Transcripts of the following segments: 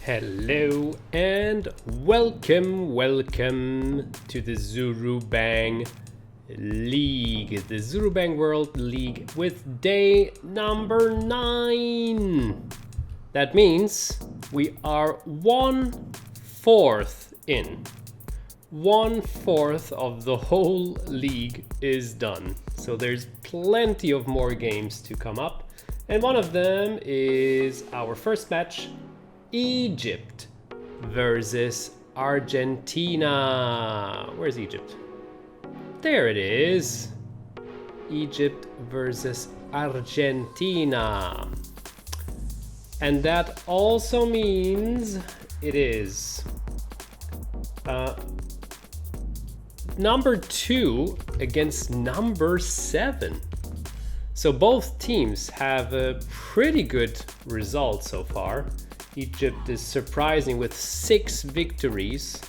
Hello and welcome to the Zurubang League, the Zurubang World League with day number 9. That means we are 1/4 in. 1/4 of the whole league is done. So there's plenty of more games to come up. And one of them is our first match, Egypt versus Argentina. Where's Egypt? There it is. Egypt versus Argentina. And that also means it is number 2 against number 7. So both teams have a pretty good result so far. Egypt is surprising with 6 victories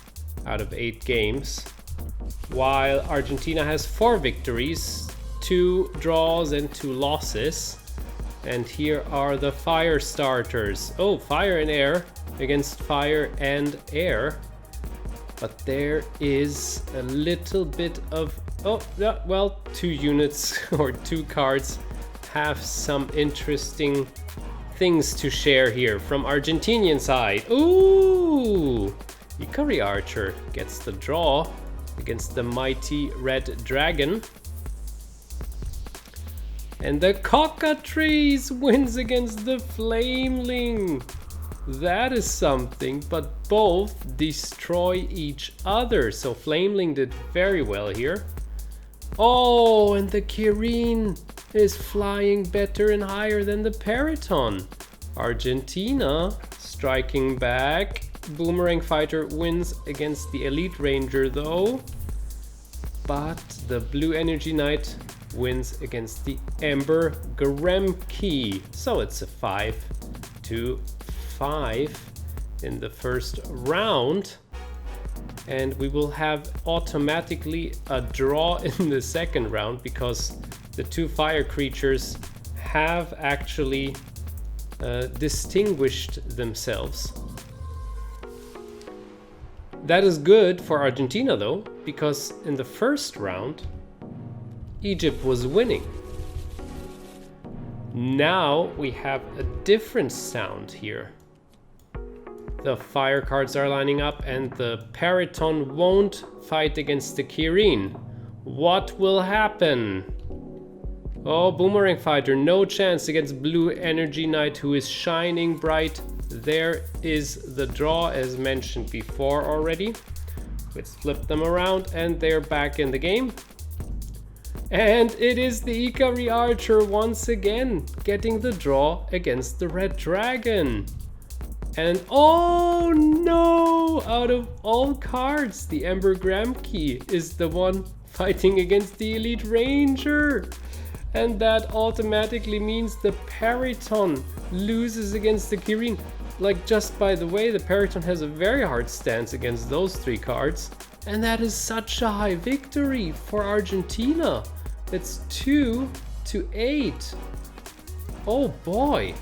out of 8 games, while Argentina has 4 victories, 2 draws and 2 losses. And here are the fire starters. Oh, fire and air against fire and air. But there is a little bit of, oh, yeah, well, 2 units or 2 cards have some interesting things to share here from Argentinian side. Ooh! Ikari Archer gets the draw against the mighty Red Dragon. And the Cockatrice wins against the Flameling. That is something, but both destroy each other. So Flameling did very well here. Oh, and the Kirin is flying better and higher than the Periton. Argentina striking back. Boomerang Fighter wins against the Elite Ranger though. But the Blue Energy Knight wins against the Ember Gremkey. So it's a 5-5 in the first round. And we will have automatically a draw in the second round because the 2 fire creatures have actually distinguished themselves. That is good for Argentina though, because in the first round Egypt was winning. Now we have a different sound here. The fire cards are lining up and the Periton won't fight against the Kirin. What will happen? Oh, Boomerang Fighter, no chance against Blue Energy Knight, who is shining bright. There is the draw as mentioned before already. Let's flip them around and they're back in the game. And it is the Ikari Archer once again getting the draw against the Red Dragon. And oh no! Out of all cards, the Ember Gremkey is the one fighting against the Elite Ranger. And that automatically means the Periton loses against the Kirin. Like, just by the way, the Periton has a very hard stance against those 3 cards. And that is such a high victory for Argentina. It's 2-8. Oh boy.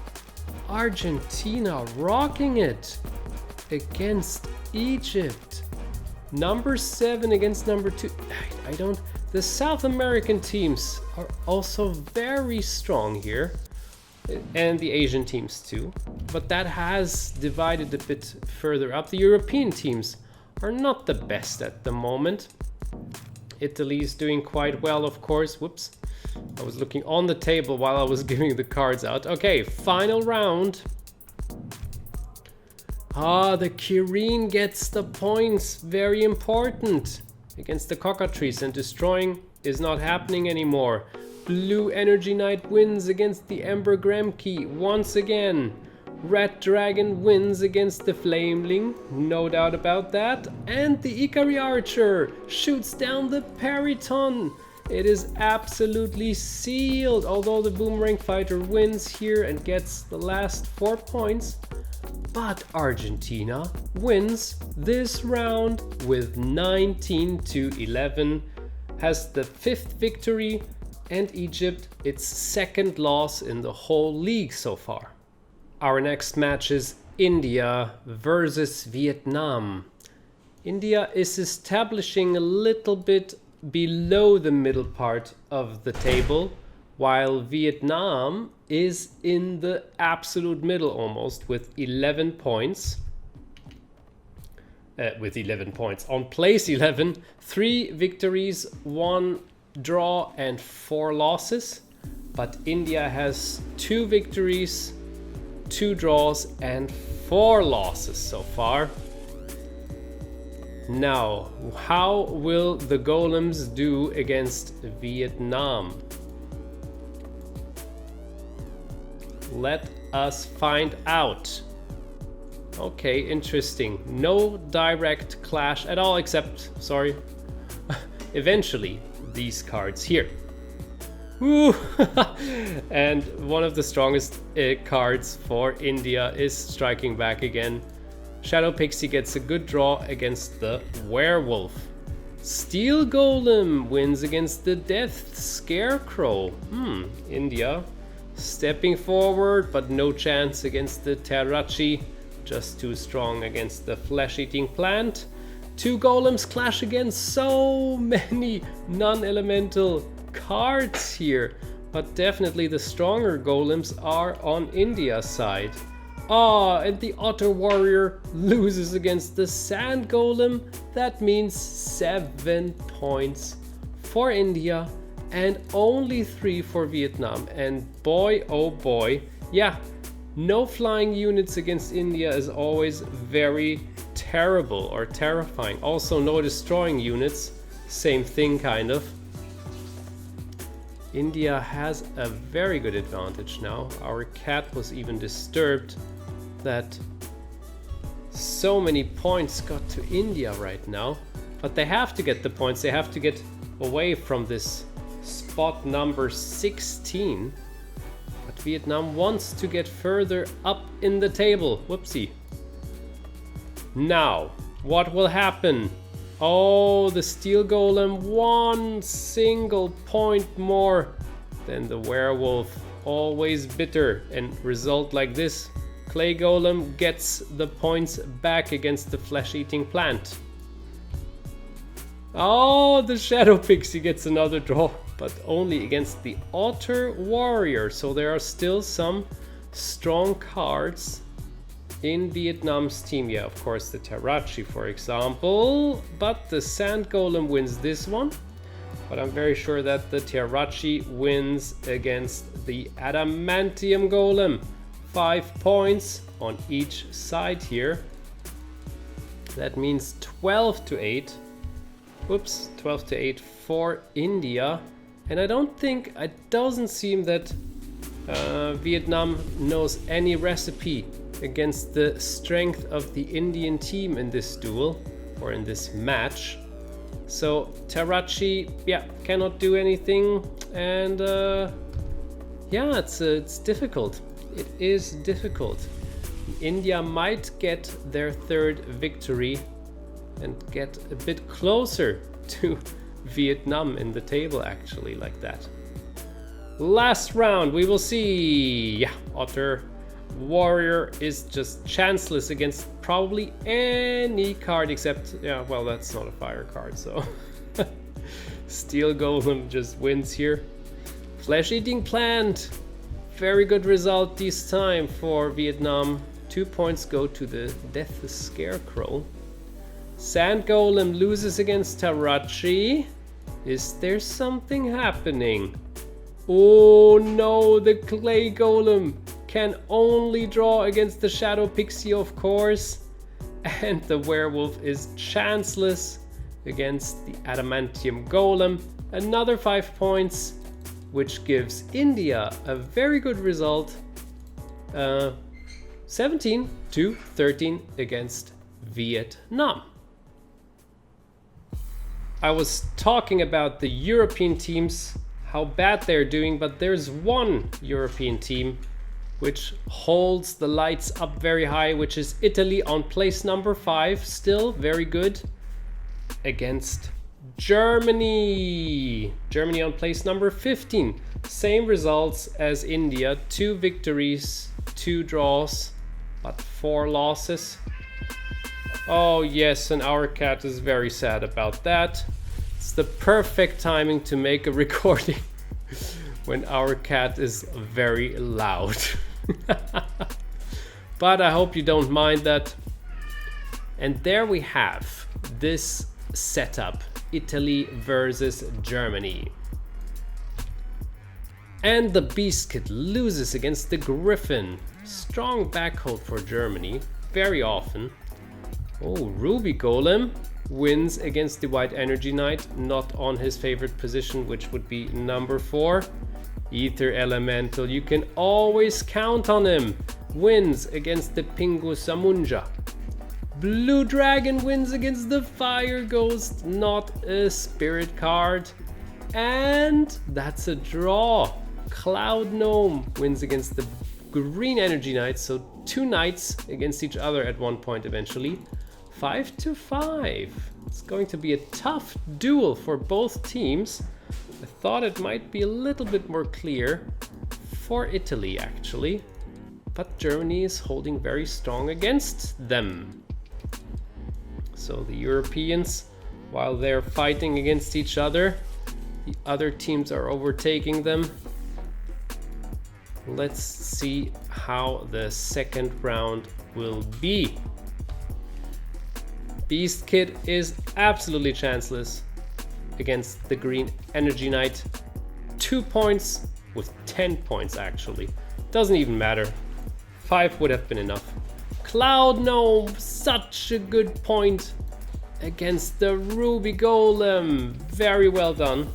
Argentina rocking it against Egypt. Number 7 against number 2. I don't. The South American teams are also very strong here, and the Asian teams too. But that has divided a bit further up. The European teams are not the best at the moment. Italy is doing quite well, of course. Whoops. I was looking on the table while I was giving the cards out. Okay, final round. The Kirin gets the points. Very important. Against the Cockatrice, and destroying is not happening anymore. Blue Energy Knight wins against the Ember Gremkey once again. Red Dragon wins against the Flameling, no doubt about that. And the Ikari Archer shoots down the Periton. It is absolutely sealed, although the Boomerang Fighter wins here and gets the last 4 points. But Argentina wins this round with 19-11, has the 5th victory, and Egypt its 2nd loss in the whole league so far. Our next match is India versus Vietnam. India is establishing a little bit below the middle part of the table, while Vietnam is in the absolute middle almost with 11 points. On place 11, 3 victories, 1 draw and 4 losses. But India has 2 victories, 2 draws and 4 losses so far. Now, how will the golems do against Vietnam? Let us find out. Okay, interesting. No direct clash at all, except, sorry, eventually these cards here. Woo! And one of the strongest cards for India is striking back again. Shadow Pixie gets a good draw against the Werewolf. Steel Golem wins against the Death Scarecrow. India stepping forward, but no chance against the Terrachi. Just too strong against the Flesh-Eating Plant. 2 golems clash against so many non-elemental cards here, but definitely the stronger golems are on India's side. And the Otter Warrior loses against the Sand Golem. That means 7 points for India and only 3 for Vietnam. And boy, oh boy, yeah, no flying units against India is always very terrible or terrifying. Also no destroying units, same thing kind of. India has a very good advantage now. Our cat was even disturbed that so many points got to India right now. But they have to get the points. They have to get away from this spot number 16. But Vietnam wants to get further up in the table. Whoopsie. Now, what will happen? Oh, the Steel Golem, 1 single point more than the Werewolf. Always bitter. And result like this. Clay Golem gets the points back against the Flesh-Eating Plant. Oh, the Shadow Pixie gets another draw, but only against the Otter Warrior. So there are still some strong cards in Vietnam's team. Yeah, of course, the Terrachi, for example. But the Sand Golem wins this one. But I'm very sure that the Terrachi wins against the Adamantium Golem. 5 points on each side here. That means 12-8. Whoops, 12-8 for India. And I don't think, it doesn't seem that Vietnam knows any recipe against the strength of the Indian team in this duel or in this match. So Terrachi, yeah, cannot do anything, and yeah, it's difficult. It is difficult. India might get their 3rd victory and get a bit closer to Vietnam in the table, actually, like that. Last round, we will see. Yeah, Otter Warrior is just chanceless against probably any card except, yeah, well, that's not a fire card, so Steel Golem just wins here. Flesh-Eating Plant, very good result this time for Vietnam. 2 points go to the Death Scarecrow. Sand Golem loses against Terrachi. Is there something happening? Oh no, the Clay Golem can only draw against the Shadow Pixie, of course. And the Werewolf is chanceless against the Adamantium Golem. Another 5 points, which gives India a very good result. 17-13 against Vietnam. I was talking about the European teams, how bad they're doing, but there's one European team which holds the lights up very high, which is Italy on place number 5, still very good, against Germany. Germany on place number 15. Same results as India, 2 victories, 2 draws, but 4 losses. Oh yes, and our cat is very sad about that. It's the perfect timing to make a recording when our cat is very loud. But I hope you don't mind that. And there we have this setup, Italy versus Germany. And the Beast Kid loses against the Griffin. Strong backhold for Germany, very often. Oh, Ruby Golem wins against the White Energy Knight, not on his favorite position, which would be number 4. Ether Elemental, you can always count on him. Wins against the Pingu Samunja. Blue Dragon wins against the Fire Ghost, not a spirit card. And that's a draw. Cloud Gnome wins against the Green Energy Knight, so 2 knights against each other at one point eventually. 5-5. It's going to be a tough duel for both teams. I thought it might be a little bit more clear for Italy actually, but Germany is holding very strong against them. So the Europeans, while they're fighting against each other, the other teams are overtaking them. Let's see how the second round will be. Beast Kid is absolutely chanceless against the Green Energy Knight. 2 points with 10 points actually. Doesn't even matter. 5 would have been enough. Cloud Gnome, such a good point against the Ruby Golem. Very well done.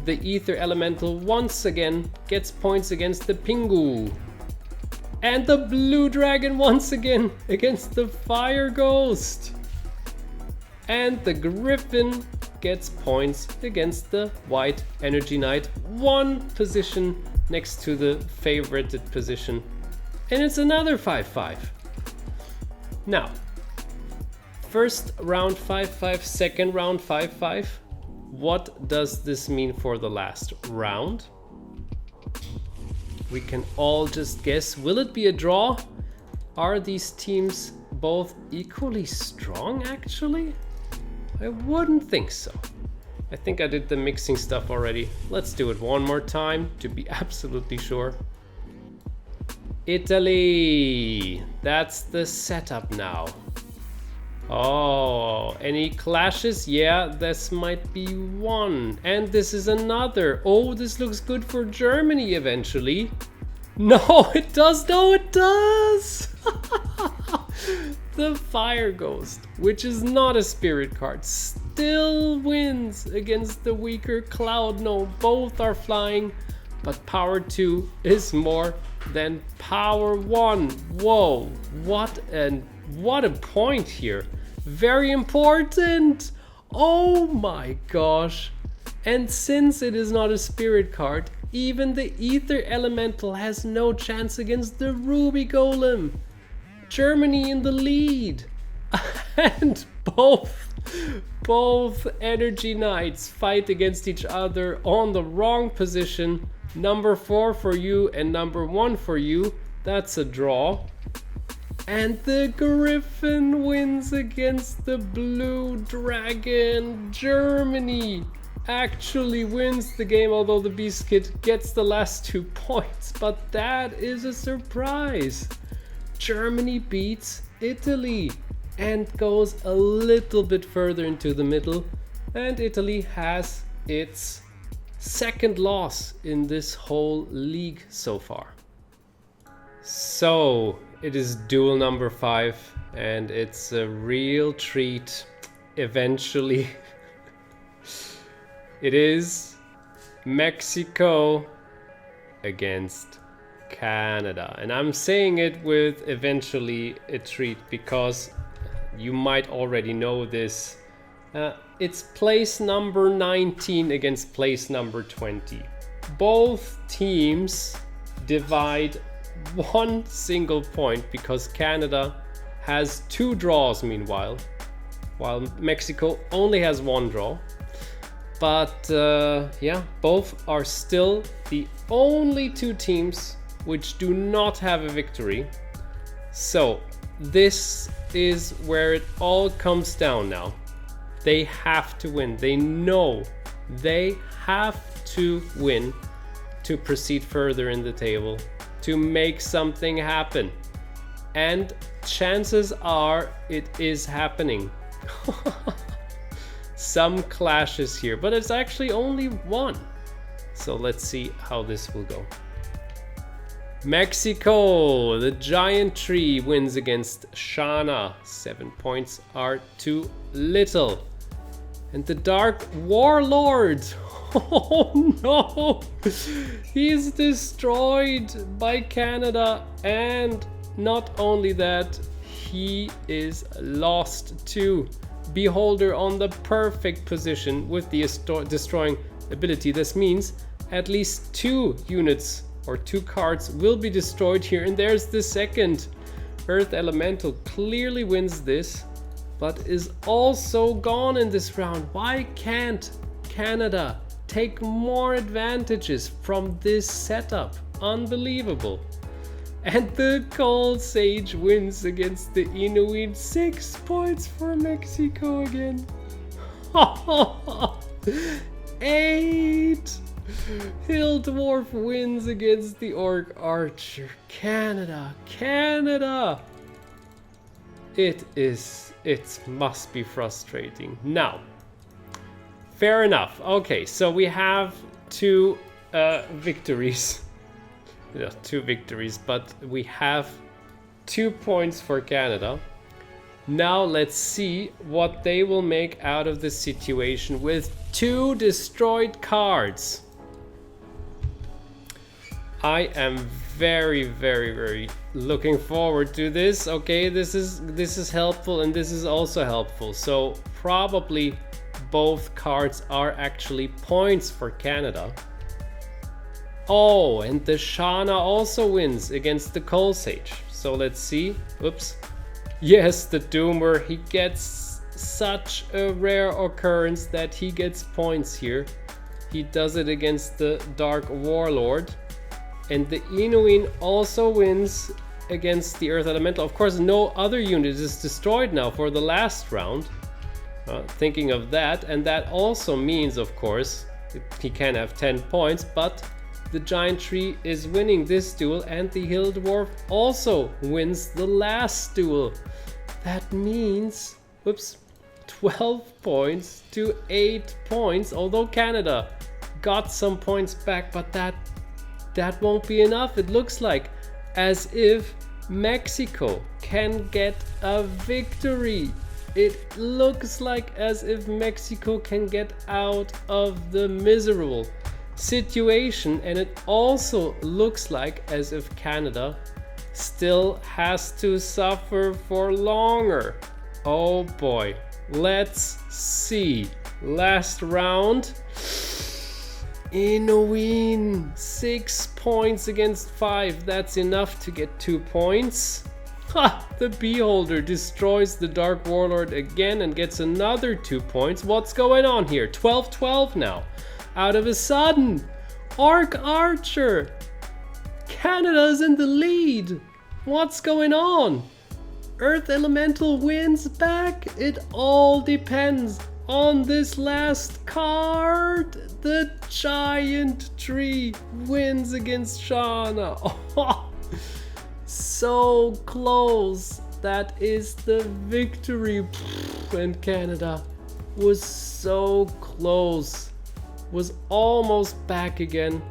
The Ether Elemental once again gets points against the Pingu. And the Blue Dragon once again against the Fire Ghost. And the Griffin gets points against the White Energy Knight. 1 position next to the favorited position. And it's another 5-5. Now, first round 5-5, second round 5-5. What does this mean for the last round? We can all just guess. Will it be a draw? Are these teams both equally strong actually? I wouldn't think so. I think I did the mixing stuff already. Let's do it one more time to be absolutely sure. Italy! That's the setup now. Oh, any clashes? Yeah, this might be one. And this is another. Oh, this looks good for Germany eventually. No, it does. No, it does. The Fire Ghost, which is not a spirit card, still wins against the weaker Cloud Gnome. Both are flying, but power 2 is more than power 1. Whoa, what a point here. Very important. Oh my gosh. And since it is not a spirit card, even the Ether Elemental has no chance against the Ruby Golem. Germany in the lead. And both Energy Knights fight against each other on the wrong position. Number 4 for you and number 1 for you. That's a draw. And the Griffin wins against the Blue Dragon. Germany actually wins the game, although the Beast Kid gets the last 2 points. But that is a surprise. Germany beats Italy and goes a little bit further into the middle. And Italy has its second loss in this whole league so far. So it is duel number 5 and it's a real treat eventually. It is Mexico against Canada. And I'm saying it with eventually a treat because you might already know this. It's place number 19 against place number 20. Both teams divide 1 single point because Canada has 2 draws meanwhile, while Mexico only has 1 draw. But yeah, both are still the only 2 teams which do not have a victory. So this is where it all comes down now. They have to win. They know they have to win to proceed further in the table, to make something happen. And chances are it is happening. Some clashes here, but it's actually only one. So let's see how this will go. Mexico, the giant tree, wins against Shana. 7 points are too little. And the Dark Warlord, oh no, he's destroyed by Canada. And not only that, he is lost too. Beholder on the perfect position with the destroying ability. This means at least 2 units or 2 cards will be destroyed here. And there's the second. Earth Elemental clearly wins this, but is also gone in this round. Why can't Canada take more advantages from this setup? Unbelievable. And the Cold Sage wins against the Inuit. 6 points for Mexico again. 8. Hill Dwarf wins against the Orc Archer. Canada. It must be frustrating. Now, fair enough. Okay, so we have 2 victories. 2 victories, but we have 2 points for Canada. Now let's see what they will make out of the situation with 2 destroyed cards. I am very looking forward to this. Okay, this is helpful, and this is also helpful. So probably both cards are actually points for Canada. Oh, and the Shana also wins against the Cold Sage. So let's see. Oops. Yes, the Doomer, he gets such a rare occurrence that he gets points here. He does it against the Dark Warlord. And the Inuin also wins against the Earth Elemental. Of course, no other unit is destroyed now for the last round. Thinking of that, and that also means, of course, he can have 10 points, but the Giant Tree is winning this duel, and the Hill Dwarf also wins the last duel. That means, whoops, 12 points to 8 points, although Canada got some points back, but that won't be enough. It looks like as if Mexico can get a victory. It looks like as if Mexico can get out of the miserable situation, and it also looks like as if Canada still has to suffer for longer. Oh boy, let's see. Last round. Inuin, 6 points against 5. That's enough to get 2 points. Ha! The Beholder destroys the Dark Warlord again and gets another 2 points. What's going on here? 12-12 now. Out of a sudden, Orc Archer. Canada's in the lead. What's going on? Earth Elemental wins back. It all depends on this last card. The Giant Tree wins against Shana. Oh, so close. That is the victory. And Canada was so close. Was almost back again.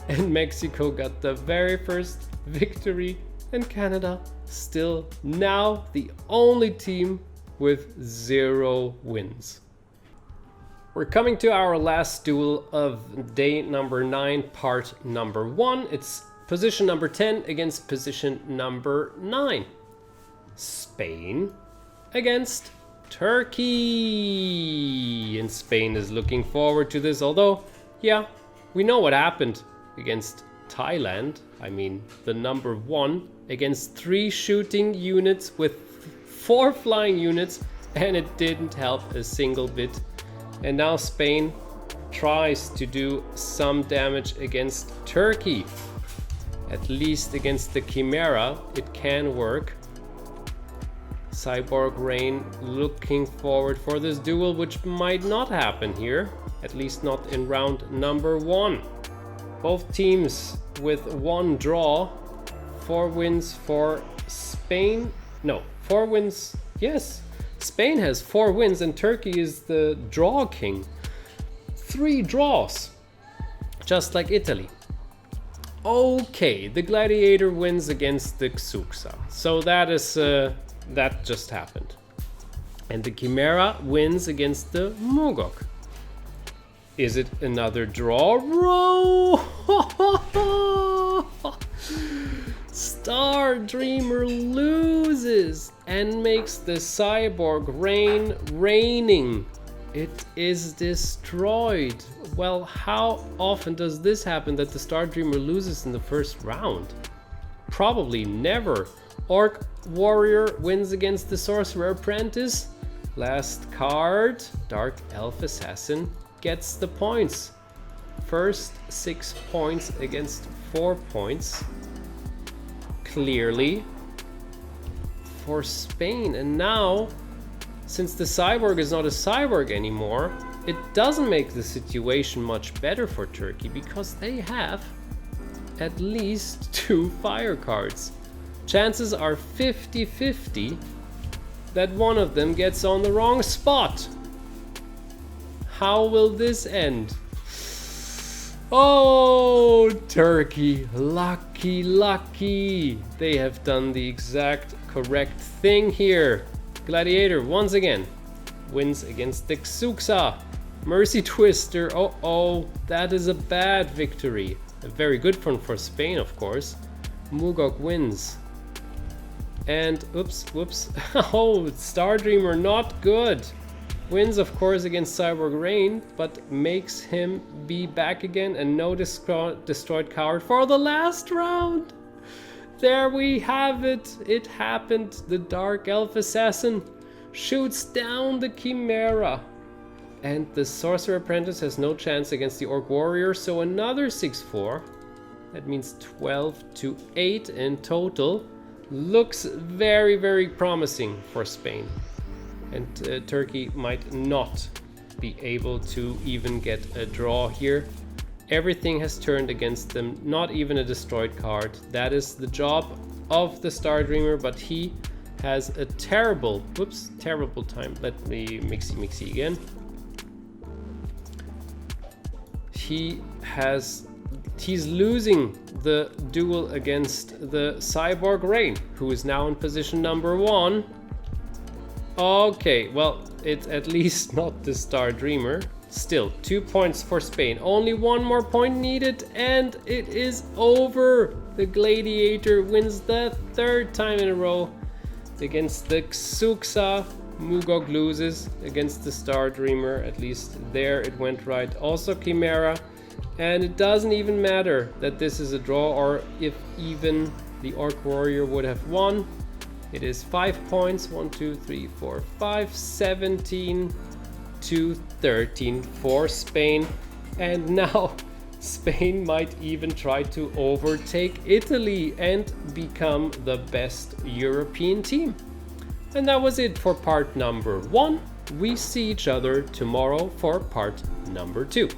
And Mexico got the very first victory. And Canada still now the only team with 0 wins. We're coming to our last duel of day number 9, part number 1. It's position number 10 against position number 9. Spain against Turkey. And Spain is looking forward to this, although, yeah, we know what happened against Thailand. I mean, the number 1 against 3 shooting units with 4 flying units, and it didn't help a single bit. And now Spain tries to do some damage against Turkey. At least against the Chimera, it can work. Cyborg Rain looking forward for this duel, which might not happen here, at least not in round number 1. Both teams with 1 draw, 4 wins for Spain. No, 4 wins. Yes, Spain has 4 wins and Turkey is the draw king. 3 draws, just like Italy. Okay, the Gladiator wins against the Xuxa. So that just happened. And the Chimera wins against the Mugok. Is it another draw? Star Dreamer loses and makes the Cyborg Rain raining. It is destroyed. Well, how often does this happen that the Star Dreamer loses in the first round? Probably never. Orc Warrior wins against the Sorcerer Apprentice. Last card, Dark Elf Assassin gets the points. First 6 points against 4 points. Clearly for Spain. And now, since the cyborg is not a cyborg anymore, it doesn't make the situation much better for Turkey because they have at least 2 fire cards. Chances are 50-50 that one of them gets on the wrong spot. How will this end? Oh, Turkey, lucky, lucky. They have done the exact correct thing here. Gladiator once again wins against the Xuxa. Mercy Twister, oh, that is a bad victory. A very good one for Spain, of course. Mugok wins. And whoops. Oh, Star Dreamer not good. Wins, of course, against Cyborg Rain, but makes him be back again and no destroyed coward for the last round. There we have it. It happened. The Dark Elf Assassin shoots down the Chimera. And the Sorcerer Apprentice has no chance against the Orc Warrior, so another 6-4. That means 12-8 in total. Looks very, very promising for Spain. And Turkey might not be able to even get a draw here. Everything has turned against them, not even a destroyed card. That is the job of the Star Dreamer, but he has a terrible time. Let me mixy again. He's losing the duel against the Cyborg Rain, who is now in position number 1. Okay, well, it's at least not the Star Dreamer. Still, 2 points for Spain. Only 1 more point needed, and it is over. The Gladiator wins the 3rd time in a row against the Xuxa. Mugok loses against the Star Dreamer. At least there it went right. Also Chimera. And it doesn't even matter that this is a draw, or if even the Orc Warrior would have won. It is 5 points. 1, 2, 3, 4, 5, 17 to 13 for Spain. And now Spain might even try to overtake Italy and become the best European team. And that was it for part number 1. We see each other tomorrow for part number 2.